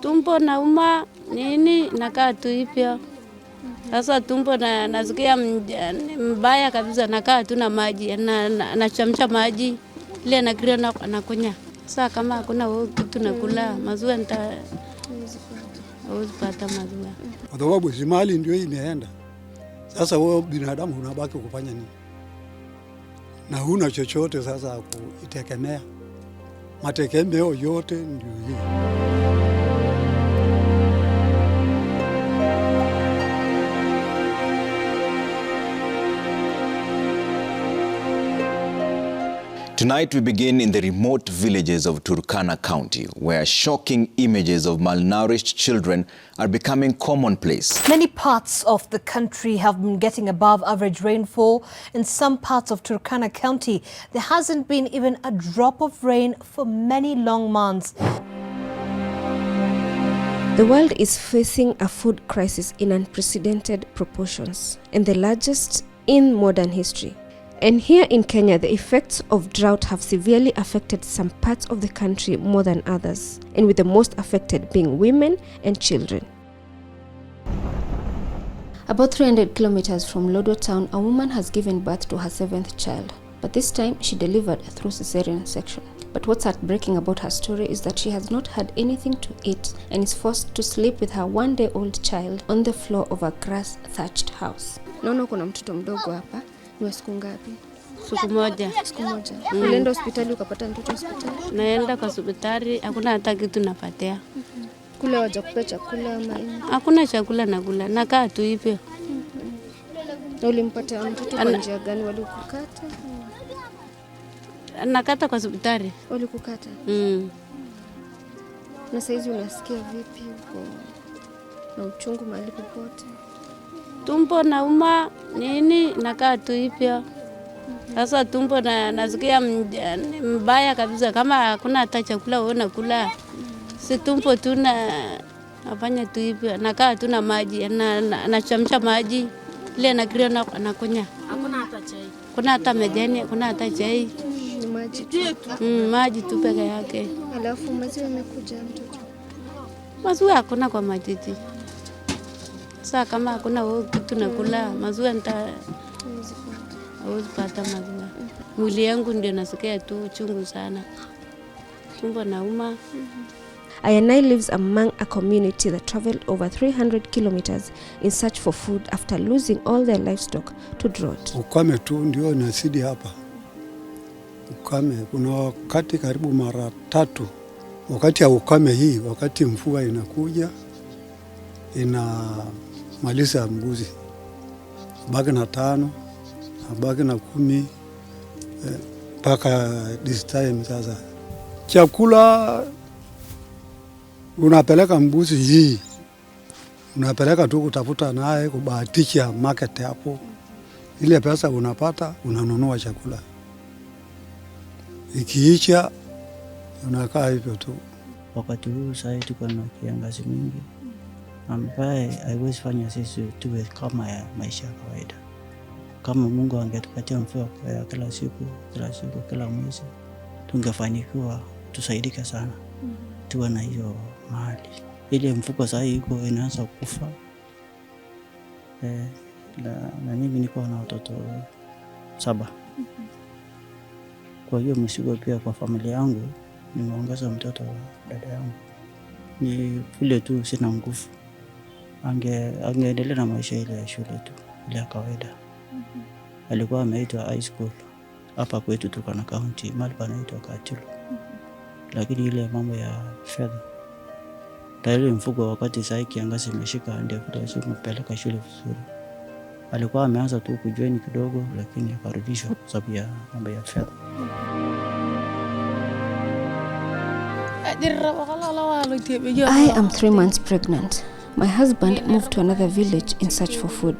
Tumbo nauma nini nakaa tu hivyo. Sasa tumbo nasikia mbaya kabisa, nakaa tu na maji na chamcha maji ile nakrio na nakunya. Sasa kama hakuna kitu nakula maziwa uzipata maziwa. Kwa sababu mali ndio imeenda. Sasa wewe binadamu unabaki kufanya nini? Na huna chochote sasa kuitegemea. Mategemeo yote ndio hiyo. Tonight we begin in the remote villages of Turkana County, where shocking images of malnourished children are becoming commonplace. Many parts of the country have been getting above average rainfall. In some parts of Turkana County, there hasn't been even a drop of rain for many long months. The world is facing a food crisis in unprecedented proportions, and the largest in modern history. And here in Kenya, the effects of drought have severely affected some parts of the country more than others, and with the most affected being women and children. About 300 kilometers from Lodwar town, a woman has given birth to her 7th child, but this time she delivered through cesarean section. But what's heartbreaking about her story is that she has not had anything to eat and is forced to sleep with her 1-day-old child on the floor of a grass-thatched house. Naona kuna mtoto mdogo hapa. Ni siku ngapi? Siku moja. Siku moja. Ulienda hospitali ukapata mtoto hospitali? Naenda kwa hospitali, hakuna hata kitu napatia. Kule waje kupea chakula ama nini? Hakuna chakula nakula, nakaa tu hivyo. Na ulimpata mtoto kwa njia gani? Walikukata? Nakata kwa hospitali. Walikukata? Na saizi unasikia vipi uko na uchungu mahali popote? Tumbo nauma nini nakaa tu hivyo. Sasa tumbo nasikia mbaya kabisa, kama hakuna hata chakula wewe unakula. Si tumbo tu nafanya tu hivyo, nakaa tu na maji na chamcha maji ile nakrio na nakunya. Hakuna hata chai. Kuna hata majani, kuna hata chai. Ni maji tu. Maji tu peke yake. Alafu maziwa yamekuja mtoto? Maziwa hakuna kwa matiti. Sasa kama hakuna kitu nakula maziwa uzipata maziwa. Mwili yangu ndio nasikia tu chungu sana. Tumbo nauma. Ayanai lives among a community that traveled over 300 kilometers in search for food after losing all their livestock to drought. Ukame tu ndio nasidi hapa. Ukame kuna wakati karibu mara 3. Wakati ya ukame hii, wakati mvua inakuja inamaliza mbuzi. Baki na 5, baki na 10 mpaka this time sasa. Chakula unapeleka mbuzi hii. Unapeleka tu kutafuta naye kubahatisha market hapo. Ile pesa unapata unanunua chakula. Ikiisha unakaa hivyo tu. Wakati huu sasa tuko na kiangazi mingi ambaye haiwezi fanya sisi tuwe kama ya maisha ya kawaida. Kama Mungu angetupatia mvua ya kila siku, kila mwezi, tungefanikiwa tusaidike sana. Tuwe na hiyo mahali. Ile mfuko sasa iko inaanza kufa. Na mimi niko na watoto 7. Kwa hiyo msigo pia kwa familia yangu, nimeongeza mtoto wa dada yangu. Ni vile tu sina nguvu. Angeendelea na maisha ile ya shule tu, ile ya kawaida. Alikuwa ameitwa high school hapa kwetu Turkana County, mahali panaitwa Katilu. Lakini ile mambo ya fedha, tayari mfuko wakati sasa kiangazi imeshika ndio tutaweza kumpeleka shule vizuri. Alikuwa ameanza tu kujoin kidogo, lakini akarudishwa kwa sababu ya mambo ya fedha. I am 3 months pregnant. My husband moved to another village in search for food.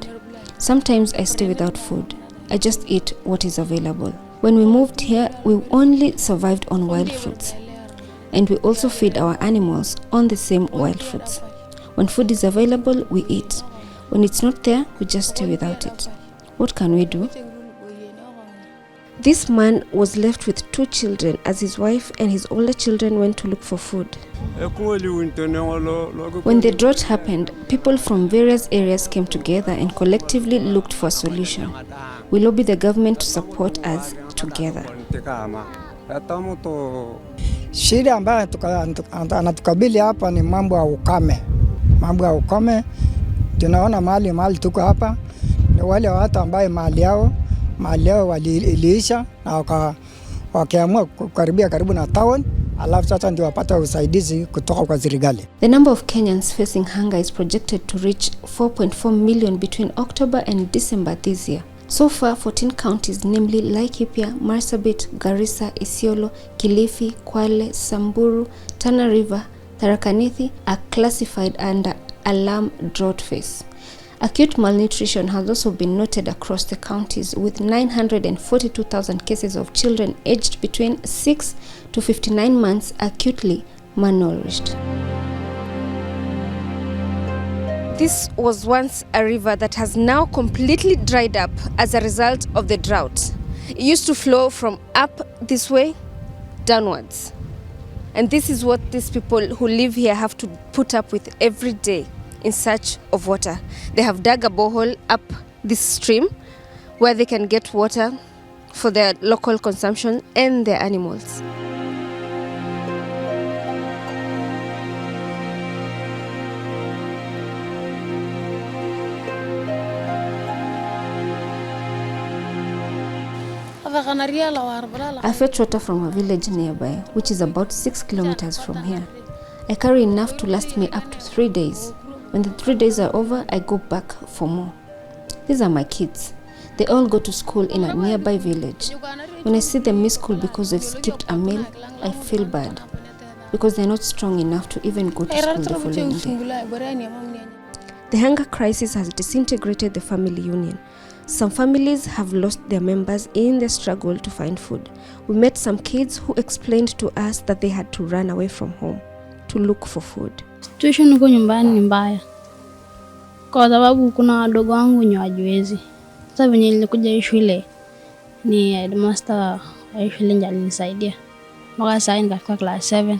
Sometimes I stay without food. I just eat what is available. When we moved here, we only survived on wild fruits. And we also feed our animals on the same wild fruits. When food is available, we eat. When it's not there, we just stay without it. What can we do? This man was left with 2 children as his wife and his older children went to look for food. When the drought happened, people from various areas came together and collectively looked for a solution. We lobbied the government to support us together. Shida ambayo anatukabili hapa ni mambo ya ukame. Mambo ya ukame, tunaona mahali tuko hapa ni wale watu ambao mahali yao waliisha na wakaamua karibu na town, alafu sasa ndio wapata usaidizi kutoka kwa serikali. The number of Kenyans facing hunger is projected to reach 4.4 million between October and December this year. So far, 14 counties, namely Laikipia, Marsabit, Garissa, Isiolo, Kilifi, Kwale, Samburu, Tana River, Tharaka Nithi are classified under alarm drought phase. Acute malnutrition has also been noted across the counties, with 942,000 cases of children aged between 6 to 59 months acutely malnourished. This was once a river that has now completely dried up as a result of the drought. It used to flow from up this way downwards. And this is what these people who live here have to put up with every day in search of water. They have dug a borehole up this stream where they can get water for their local consumption and their animals. I fetch water from a village nearby, which is about 6 kilometers from here. I carry enough to last me up to 3 days. When the 3 days are over, I go back for more. These are my kids. They all go to school in a nearby village. When I see them miss school because they've skipped a meal, I feel bad, because they're not strong enough to even go to school the following day. The hunger crisis has disintegrated the family union. Some families have lost their members in the struggle to find food. We met some kids who explained to us that they had to run away from home to look for food. Situation huko nyumbani ni mbaya, kwa sababu kuna wadogo wangu wenye hawajiwezi. Sasa venye nilikuja hii shule, ni headmaster wa shule ndiye alinisaidia mpaka sasa nikafika class 7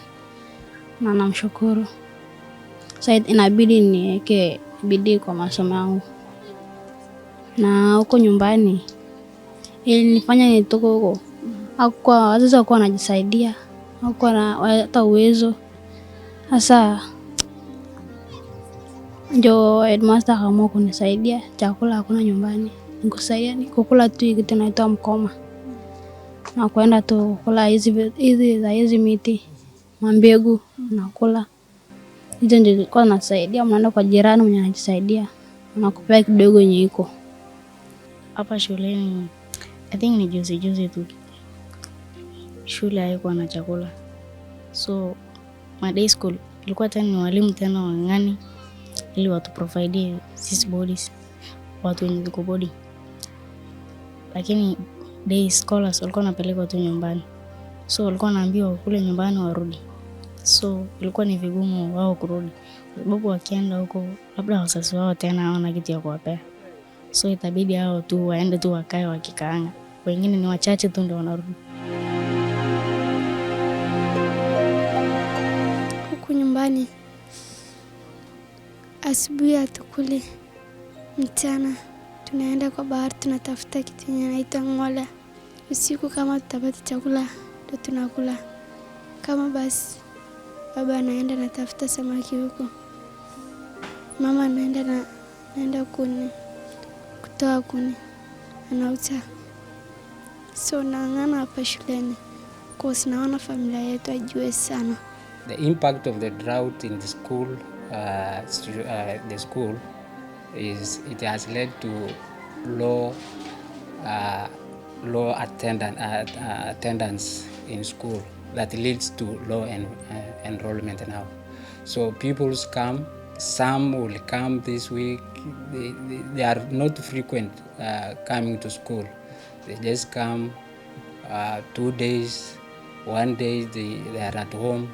na namshukuru. Sasa inabidi niweke bidii kwa masomo yangu. Na huko nyumbani ilinifanya nitoke huko. Hakuwa wazazi walikuwa wanajisaidia, hakuwa na hata uwezo. Sasa ndio headmaster akaamua kunisaidia, chakula hakuna nyumbani. Nikusaidia ni kukula tu kitu tunaitwa mkoma. Na kwenda tu kula hizi miti, mambegu nakula. Hizo ndio kwa nasaidia, mnaenda kwa jirani mwenye anajisaidia, anakupea kidogo yenye iko. Hapa shuleni I think ni juzi tu shule haikuwa na chakula. So my day school ilikuwa tena ni walimu tena wang'ani ili watu provide sisi bodies watu wenye ziko body. Lakini day scholars walikuwa wanapelekwa tu nyumbani. So walikuwa wanaambiwa kule nyumbani warudi. So ilikuwa ni vigumu wao kurudi. Sababu wakienda huko labda wazazi wao tena hawana kitu ya kuwapea. So itabidi hao tu waende tu wakae wakikaanga. Wengine ni wachache tu ndio wanarudi. Huku nyumbani asubuhi atukule, mchana tunaenda kwa bahari tunatafuta kitu inaitwa ngola. Usiku kama tutapata chakula ndio tunakula. Kama basi baba anaenda natafuta samaki huko. Mama anaenda kutoa kuni anauza. So naangana hapa shuleni kwa sinaona familia yetu ajue sana. The impact of the drought in the school, is it has led to low attendance in school that leads to low enrollment now. So people come, some will come this week. They are not frequent coming to school. They just come 2 days, 1 day they are at home.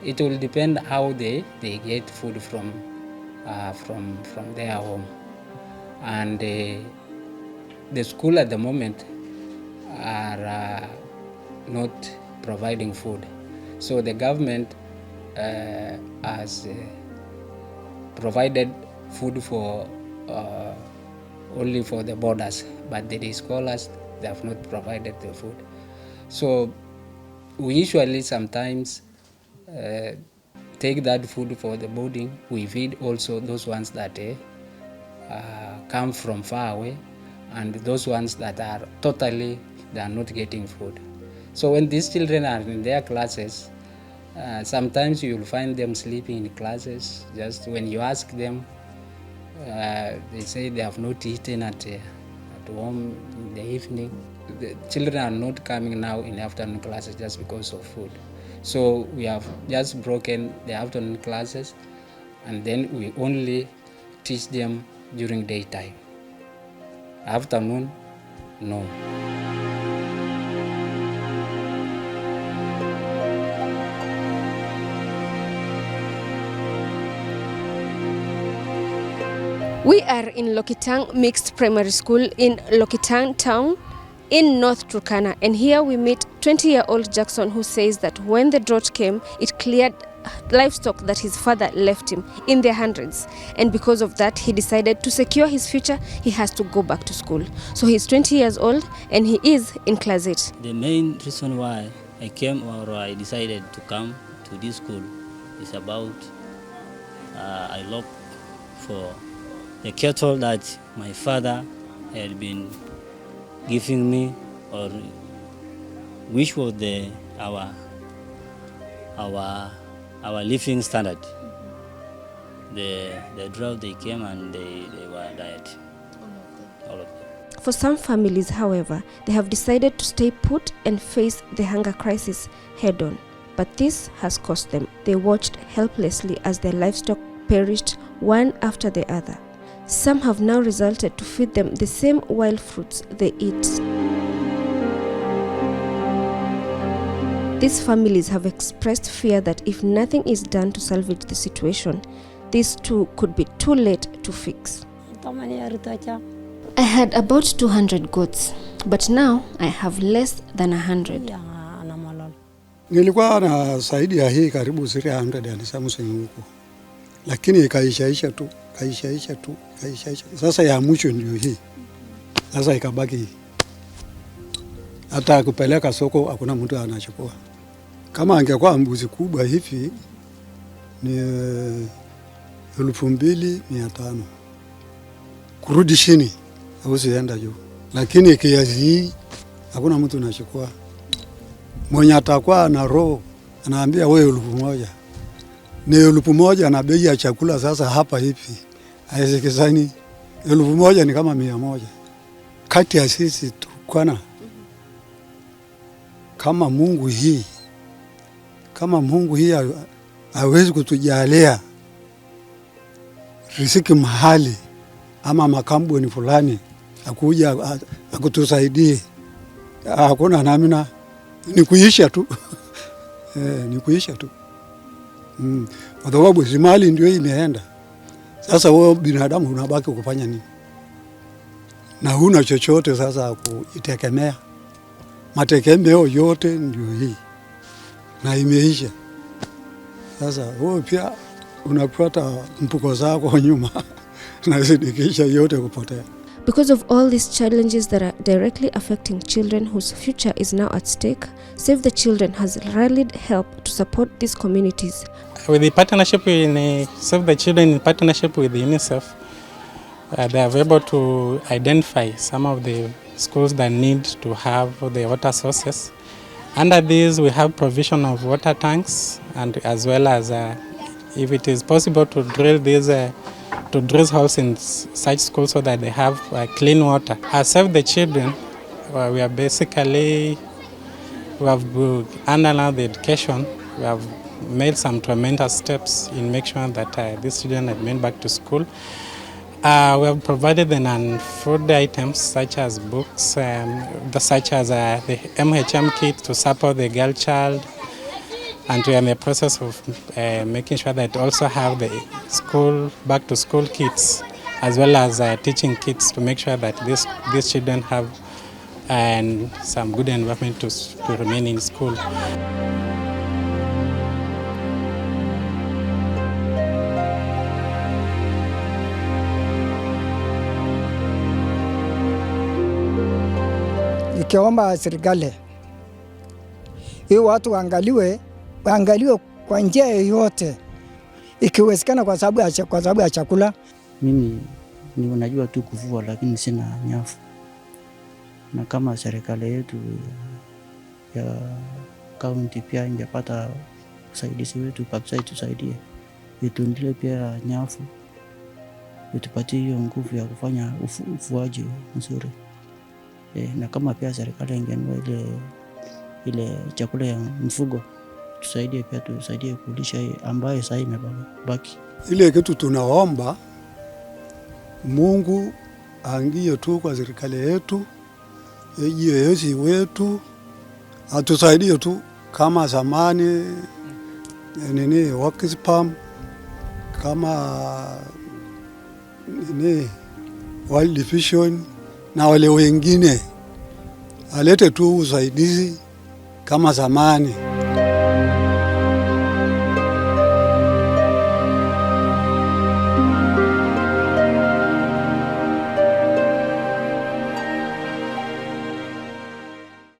It will depend how they get food from their home. And the school at the moment are not providing food. So the government has provided food for only for the borders, but the day scholars, they have not provided the food. So we usually sometimes take that food for the boarding. We feed also those ones that come from far away, and those ones that are totally, they are not getting food. So when these children are in their classes, sometimes you will find them sleeping in classes. Just when you ask them, they say they have not eaten at home in the evening. The children are not coming now in afternoon classes just because of food. So we have just broken the afternoon classes, and then we only teach them during daytime. Afternoon, no. We are in Lokitang Mixed Primary School in Lokitang Town in North Turkana, and here we meet 20-year-old Jackson, who says that when the drought came, it cleared livestock that his father left him in their hundreds, and because of that he decided to secure his future. He has to go back to school. So he's 20 years old and he is in class 8. The main reason why I came, or I decided to come to this school, is about I look for the cattle that my father had been giving me, or which was our living standard. The drought, they came and they were died. All of them. For some families, however, they have decided to stay put and face the hunger crisis head on. But this has cost them. They watched helplessly as their livestock perished one after the other. Some have now resorted to feed them the same wild fruits they eat. These families have expressed fear that if nothing is done to salvage the situation, this too could be too late to fix. I had about 200 goats, but now I have less than 100. Nilikuwa na zaidi ya hii karibu 300 ya Samsung huko. Lakini ikaishaisha tu. Sasa ya mwisho ndio hii. Sasa ikabaki hii. Hata kupeleka soko hakuna mtu anachukua. Kama angekuwa mbuzi kubwa hivi ni 2500 kurudi chini au sienda juu. Lakini kiasi hii hakuna mtu anachukua. Mwenye atakuwa na roho anaambia wewe 1000. Ni 1000 na bei ya chakula sasa hapa hivi. Haiwezekani. 1000 ni kama 100. Kati ya sisi Turkana, kama Mungu hii hawezi kutujalia riziki mahali ama makampuni fulani akuja akutusaidie, hakuna namna, ni kuisha tu. Ni kuisha tu. Kwa sababu mali ndio imeenda. Sasa wewe binadamu unabaki kufanya nini? Na huna chochote sasa kuitegemea. Mategemeo yote ndio hii. Na imeisha. Sasa wewe pia unapata mpuko zako nyuma. Na zidikisha yote kupotea. Because of all these challenges that are directly affecting children whose future is now at stake, Save the Children has rallied help to support these communities. With the partnership in Save the Children, in partnership with UNICEF, they are able to identify some of the schools that need to have the water sources. Under these, we have provision of water tanks, and as well as if it is possible to drill these to drill holes in such schools so that they have clean water. As Save the Children, we are basically, we have analyzed the education. We have made some tremendous steps in making sure that these children are made back to school. We have provided them food items such as books, such as the MHM kit to support the girl child, and we are in the process of making sure that also have the school back to school kits as well as teaching kits to make sure that these children have and some good environment to remain in school. Nikiomba serikali hii watu waangaliwe kwa njia yoyote ikiwezekana, kwa sababu ya chakula. Mimi ni unajua tu kuvua, lakini sina nyafu, na kama serikali yetu ya kaunti pia ingepata usaidizi wetu kabisa, itusaidie, itundile pia nyafu, itupatie hiyo nguvu ya kufanya ufuaji mzuri. Na kama pia serikali ingenunua ile chakula ya mfugo, tusaidie pia, tusaidie kulisha ambaye sasa imebaki. Ile kitu tunaomba Mungu aangie tu kwa serikali yetu, yeye wetu atusaidie tu kama zamani Workspam, kama World Vision na wale wengine, alete tu usaidizi kama zamani.